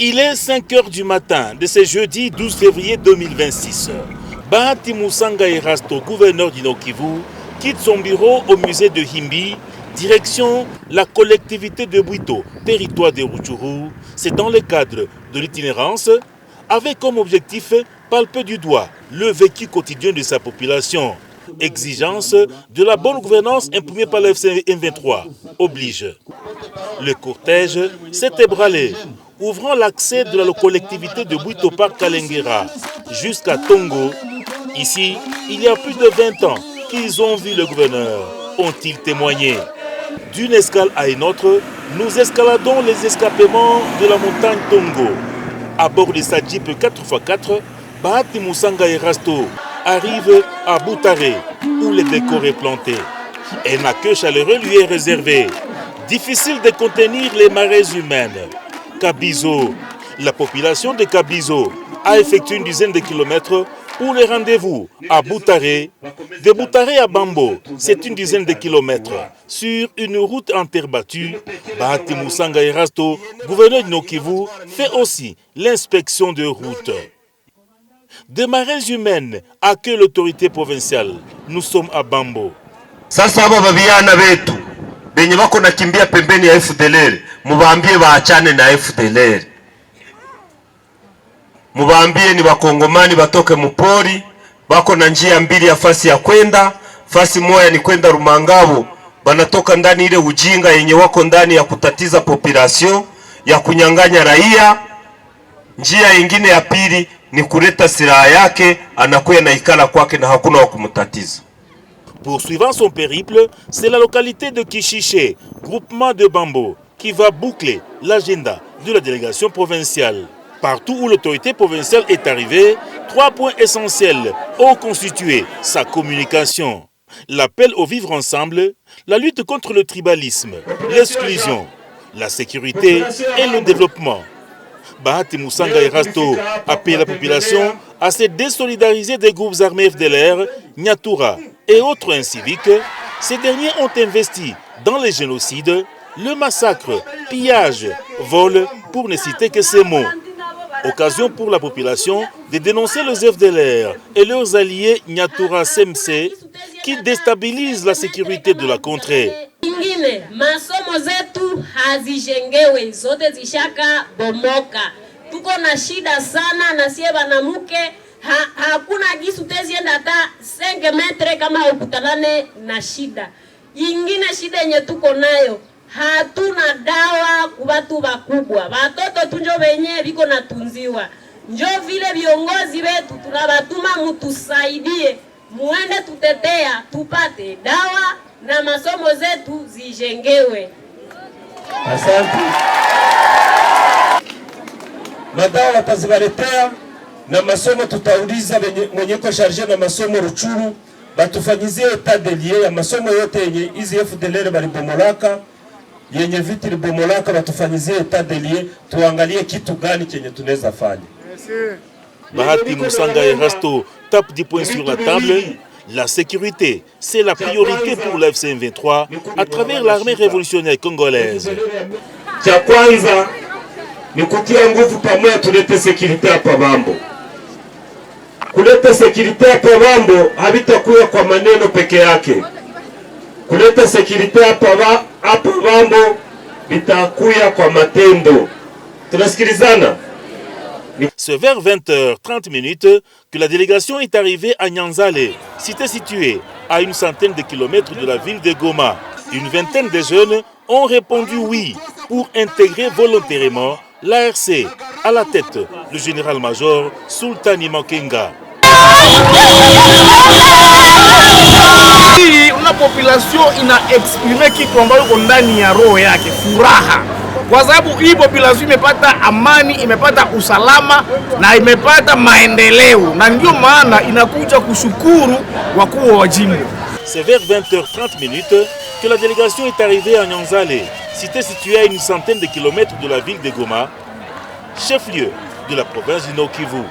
Il est 5 h du matin de ce jeudi 12 février 2026. Bahati Musanga Erasto, gouverneur du Nord Kivu, quitte son bureau au musée de Himbi, direction la collectivité de Bwito, territoire de Rutshuru. C'est dans le cadre de l'itinérance, avec comme objectif palper du doigt le vécu quotidien de sa population. Exigence de la bonne gouvernance imprimée par le FC M23 oblige. Le cortège s'est ébranlé, ouvrant l'accès de la collectivité de Bwito par Kalengera jusqu'à Tongo. Ici, il y a plus de 20 ans qu'ils ont vu le gouverneur, ont-ils témoigné. D'une escale à une autre, nous escaladons les escapements de la montagne Tongo. À bord de sa Jeep 4x4, Bahati Musanga Erasto arrive à Butare, où le décor est planté. Un accueil chaleureux lui est réservé. Difficile de contenir les marées humaines. Kabizo, la population de Kabizo a effectué une dizaine de kilomètres pour le rendez-vous à Butare. De Butare à Bambo, c'est une dizaine de kilomètres. Sur une route en terre battue, Bahati Musanga Erasto, gouverneur de Nord Kivu, fait aussi l'inspection de route. Des marées humaines accueille l'autorité provinciale. Nous sommes à Bambo. Sasa abo babiana betu benye bako nakimbia pembeni ya FDLR, mubambie baachane na FDLR. Mubambie ni bakongomani batoke mupori, bako na njia mbili ya fasi ya kwenda, fasi moja ni kwenda Rumangabo, banatoka ndani ile ujinga yenye wako ndani ya kutatiza population, ya kunyang'anya raia. Njia ingine ya pili ni kuleta silaha yake, anakuya na ikala kwake na hakuna wa kumtatiza. Poursuivant son périple, c'est la localité de Kishiché, groupement de Bambo, qui va boucler l'agenda de la délégation provinciale. Partout où l'autorité provinciale est arrivée, 3 points essentiels ont constitué sa communication. L'appel au vivre ensemble, la lutte contre le tribalisme, l'exclusion, la sécurité et le développement. Bahati Musanga Erasto appelle la population à se désolidariser des groupes armés FDLR, Nyatura et autres inciviques. Ces derniers ont investi dans les génocides, le massacre, pillage, vol, pour ne citer que ces mots. Occasion pour la population de dénoncer les FDLR et leurs alliés Nyatura CMC qui déstabilisent la sécurité de la contrée. Masomo zetu hazijengewe, zote zishaka bomoka. Tuko na shida sana na sie banamuke, hakuna gisu tezienda hata 5 metre kama ukutanane na shida. Ingine shida yenye tuko nayo, hatuna dawa kubatu bakubwa. Batoto tunjo benye biko natunziwa. Njo vile viongozi wetu tunabatuma mutusaidie, muende tutetea, tupate dawa na masomo zetu zijengewe. Asante. Madawa watazibaletea na masomo tutauliza mwenye ko charge na masomo Rutshuru batufanyizie etat de lieu ya masomo yote yenye hizi FDLR balibomolaka, yenye viti libomolaka, batufanyizie etat de lieu, tuangalie kitu gani chenye tunaweza fanya. Bahati Musanga Erasto tape du poing sur la table. La sécurité, c'est la priorité pour le FC M23 à travers l'armée révolutionnaire congolaise. Cha kwanza ni kutia nguvu pamoja tulete sécurité hapa Bambo. Kuleta sécurité hapa Bambo habitakuwa kwa maneno peke yake. Kuleta sécurité hapa Bambo bitakuwa kwa matendo. Tunasikilizana? C'est vers 20h30 que la délégation est arrivée à Nyanzale, cité située à une centaine de kilomètres de la ville de Goma. Une vingtaine de jeunes ont répondu oui pour intégrer volontairement l'ARC, à la tête le général-major Sultani Makenga. La population ina exprimé kitu ambayo iko ndani ya roho yake, furaha. Kwa sababu hii population imepata amani, imepata usalama na imepata maendeleo, na ndio maana inakuja kushukuru wakuu wa jimbo. C'est vers 20h30 que la délégation est arrivée à Nyanzale, cité située à une centaine de kilomètres de la ville de Goma, chef-lieu de la province du Nord Kivu.